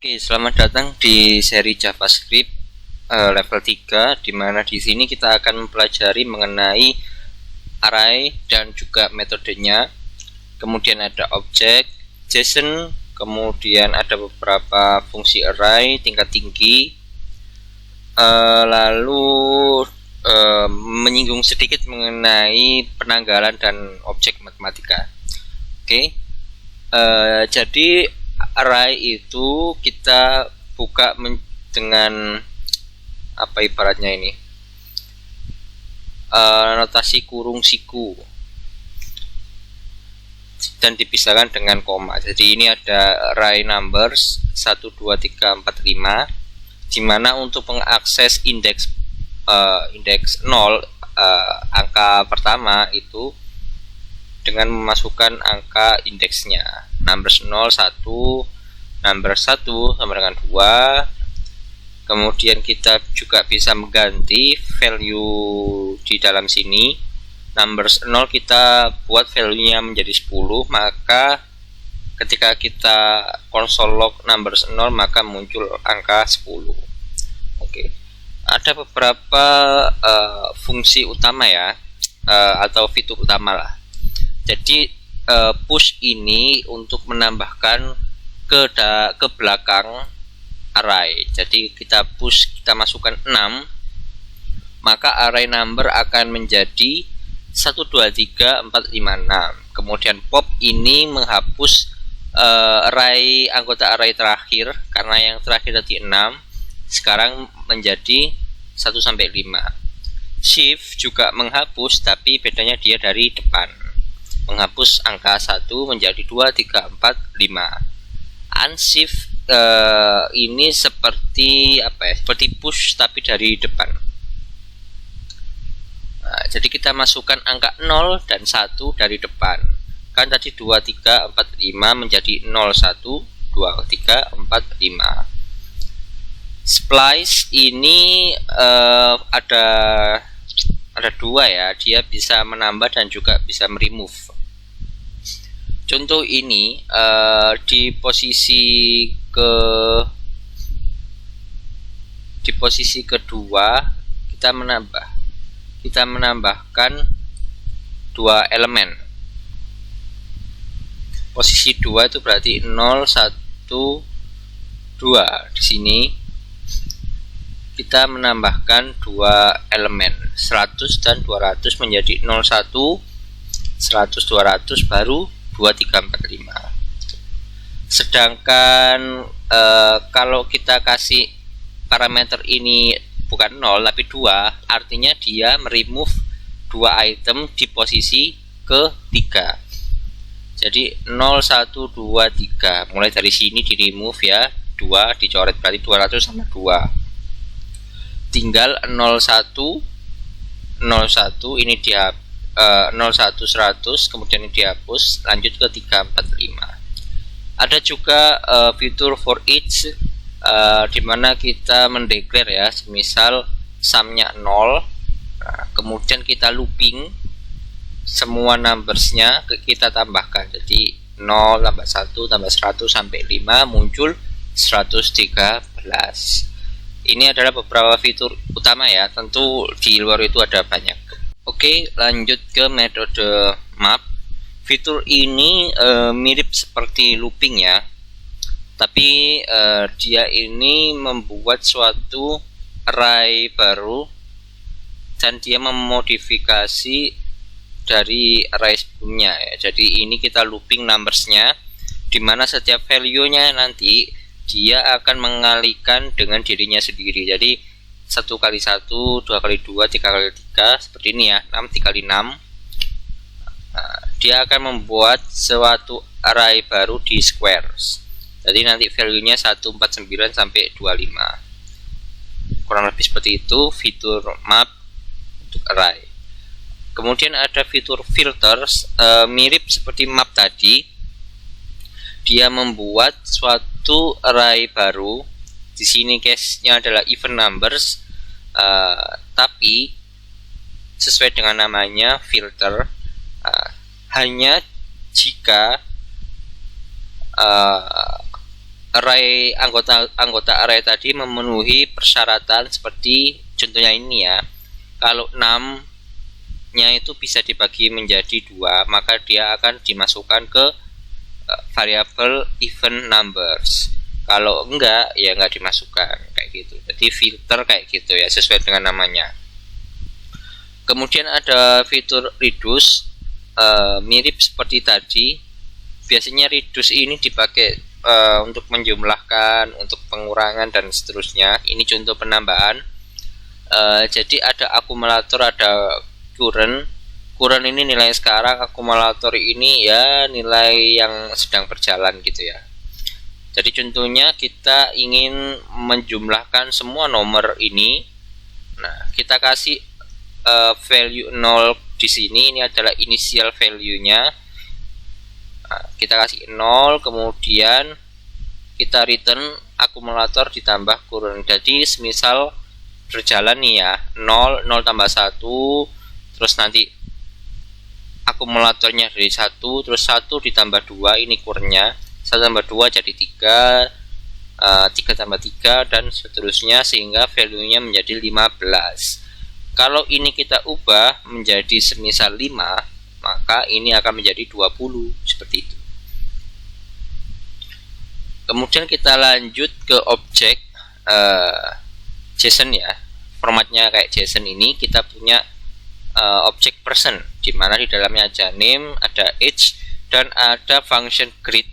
Oke, selamat datang di seri JavaScript level 3, di mana di sini kita akan mempelajari mengenai array dan juga metodenya. Kemudian ada objek, JSON, kemudian ada beberapa fungsi array tingkat tinggi, lalu menyinggung sedikit mengenai penanggalan dan objek matematika. Oke, jadi array itu kita buka dengan apa ibaratnya ini, notasi kurung siku dan dipisahkan dengan koma. Jadi ini ada array numbers 1, 2, 3, 4, 5, dimana untuk mengakses indeks 0, angka pertama itu dengan memasukkan angka indeksnya, numbers 0, 1, number 1 sama dengan 2. Kemudian kita juga bisa mengganti value di dalam sini. Numbers 0 kita buat value-nya menjadi 10, maka ketika kita console log numbers 0 maka muncul angka 10. Oke. Ada beberapa fungsi utama ya, atau fitur utama lah. Jadi push ini untuk menambahkan ke belakang array. Jadi kita push, kita masukkan 6, maka array number akan menjadi 1, 2, 3, 4, 5, 6. Kemudian pop ini menghapus anggota array terakhir, karena yang terakhir tadi 6, sekarang menjadi 1 sampai 5. Shift juga menghapus, tapi bedanya dia dari depan, menghapus angka 1 menjadi 2, 3, 4, 5. Unshift ini seperti apa ya? Seperti push tapi dari depan. Nah, jadi kita masukkan angka 0 dan 1 dari depan. Kan tadi 2, 3, 4, 5 menjadi 0, 1, 2, 3, 4, 5. Splice ini ada dua ya, dia bisa menambah dan juga bisa meremove. Contoh ini di posisi kedua kita menambahkan dua elemen. Posisi 2 itu berarti 0, 1, 2. Di sini kita menambahkan dua elemen, 100 dan 200 menjadi 01, 100, 200 baru 2, 3, 4, 5. Sedangkan kalau kita kasih parameter ini bukan 0 tapi 2, artinya dia meremove dua item di posisi ketiga. Jadi 0, 1, 2, 3, mulai dari sini di remove ya, 2 dicoret, berarti 200 sama 2. Tinggal 01 ini dia 01, 100, kemudian ini dihapus, lanjut ke 3, 4, 5. Ada juga fitur for each, dimana kita mendeklar ya, semisal sumnya 0, nah, kemudian kita looping semua numbersnya, kita tambahkan. Jadi 0 tambah 1 tambah 100 sampai 5 muncul 113. Ini adalah beberapa fitur utama ya, tentu di luar itu ada banyak. Oke, lanjut ke metode map. Fitur ini mirip seperti looping ya, tapi dia ini membuat suatu array baru dan dia memodifikasi dari array sebelumnya ya. Jadi ini kita looping numbersnya, dimana setiap value-nya nanti dia akan mengalihkan dengan dirinya sendiri. Jadi 1 kali 1, 2 kali 2, 3 kali 3, seperti ini ya, 6 dikali 6. Nah, dia akan membuat suatu array baru di squares. Jadi nanti value-nya 149 sampai 25. Kurang lebih seperti itu fitur map untuk array. Kemudian ada fitur filters, mirip seperti map tadi. Dia membuat suatu array baru. Di sini case-nya adalah even numbers, tapi sesuai dengan namanya filter, hanya jika array anggota array tadi memenuhi persyaratan seperti contohnya ini ya. Kalau 6 nya itu bisa dibagi menjadi 2, maka dia akan dimasukkan ke variabel even numbers. Kalau enggak, ya enggak dimasukkan, kayak gitu. Jadi filter kayak gitu ya, sesuai dengan namanya. Kemudian ada fitur reduce, mirip seperti tadi. Biasanya reduce ini dipakai untuk menjumlahkan, untuk pengurangan dan seterusnya. Ini contoh penambahan. Jadi ada akumulator, ada current ini nilai sekarang, akumulator ini ya nilai yang sedang berjalan gitu ya. Jadi contohnya kita ingin menjumlahkan semua nomor ini. Nah, kita kasih value 0 di sini, ini adalah initial value-nya. Nah, kita kasih 0, kemudian kita return akumulator ditambah current. Jadi semisal berjalan nih ya, 0 tambah 1, terus nanti akumulatornya dari 1, terus 1 ditambah 2, ini kurnya 1 tambah 2 jadi 3, 3 tambah 3 dan seterusnya sehingga value nya menjadi 15. Kalau ini kita ubah menjadi semisal 5, maka ini akan menjadi 20, seperti itu. Kemudian kita lanjut ke objek JSON ya. Formatnya kayak JSON ini, kita punya objek person, di mana di dalamnya ada name, ada age, dan ada function greet,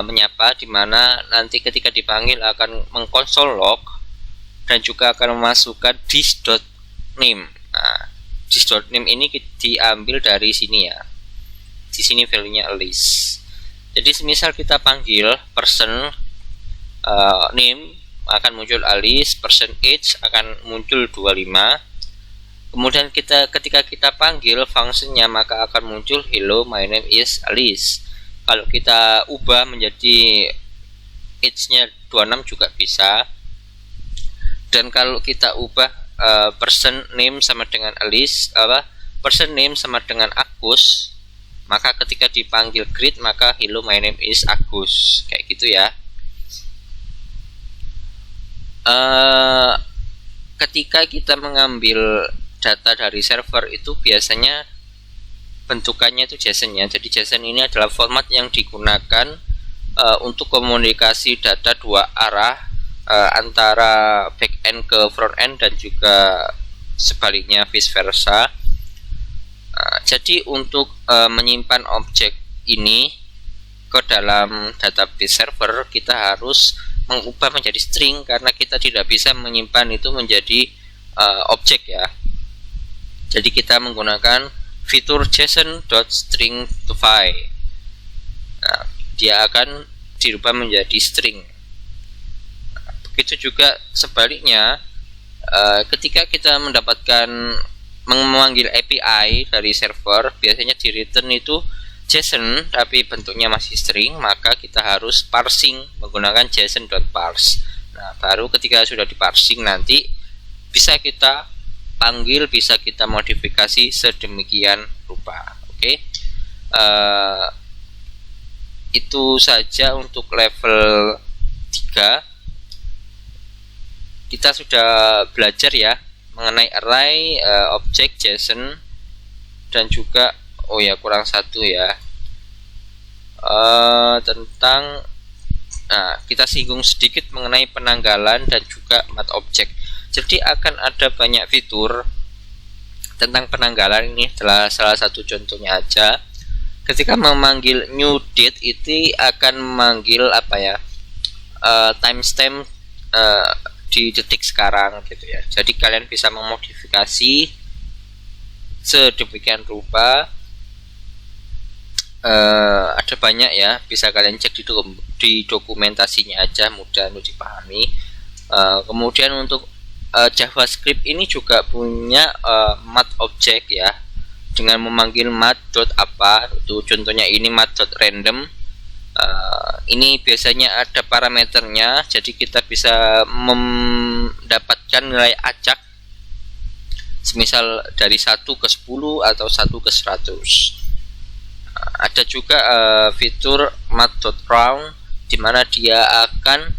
menyapa, di mana nanti ketika dipanggil akan mengkonsol log dan juga akan memasukkan this.name. Nah, this.name ini diambil dari sini ya. Di sini value-nya list. Jadi semisal kita panggil person name akan muncul Alice, person age akan muncul 25. Kemudian ketika kita panggil fungsinya maka akan muncul hello my name is Alice. Kalau kita ubah menjadi age-nya 26 juga bisa. Dan kalau kita ubah person name sama dengan Alice, person name sama dengan Agus, maka ketika dipanggil greet maka hello my name is Agus, kayak gitu ya. Ketika kita mengambil data dari server itu biasanya bentukannya itu JSON ya. Jadi JSON ini adalah format yang digunakan untuk komunikasi data dua arah antara backend ke frontend dan juga sebaliknya vice versa. Jadi untuk menyimpan objek ini ke dalam database server, kita harus mengubah menjadi string karena kita tidak bisa menyimpan itu menjadi objek ya. Jadi kita menggunakan fitur JSON.string2file. Nah, dia akan dirubah menjadi string. Nah, begitu juga sebaliknya, ketika kita mendapatkan memanggil API dari server, biasanya di return itu JSON tapi bentuknya masih string, maka kita harus parsing menggunakan JSON.parse. Nah, baru ketika sudah diparsing nanti bisa kita panggil, bisa kita modifikasi sedemikian rupa. Oke. Itu saja untuk level 3. Kita sudah belajar ya mengenai array, objek JSON, dan juga kurang satu ya, tentang kita singgung sedikit mengenai penanggalan dan juga mat object. Jadi akan ada banyak fitur tentang penanggalan, ini adalah salah satu contohnya aja. Ketika memanggil new date itu akan memanggil timestamp di detik sekarang gitu ya. Jadi kalian bisa memodifikasi sedemikian rupa. Ada banyak ya, bisa kalian cek di dokumentasinya aja, mudah untuk dipahami. Kemudian untuk JavaScript ini juga punya mat object ya, dengan memanggil mat.apa, itu contohnya ini mat.random. Ini biasanya ada parameternya, jadi kita bisa mendapatkan nilai acak semisal dari 1 ke 10 atau 1 ke 100. Ada juga fitur mat.round, dimana dia akan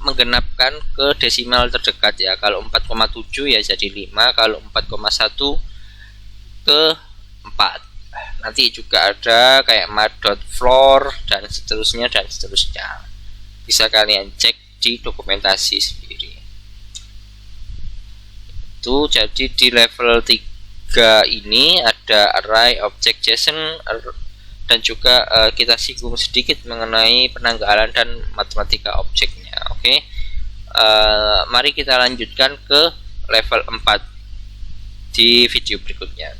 menggenapkan ke desimal terdekat ya. Kalau 4,7 ya jadi 5, kalau 4,1 ke 4. Nanti juga ada kayak mat.floor dan seterusnya. Bisa kalian cek di dokumentasi sendiri. Itu jadi di level 3 ini ada array object JSON dan juga kita singgung sedikit mengenai penanggalan dan matematika objeknya. Oke. Mari kita lanjutkan ke level 4 di video berikutnya.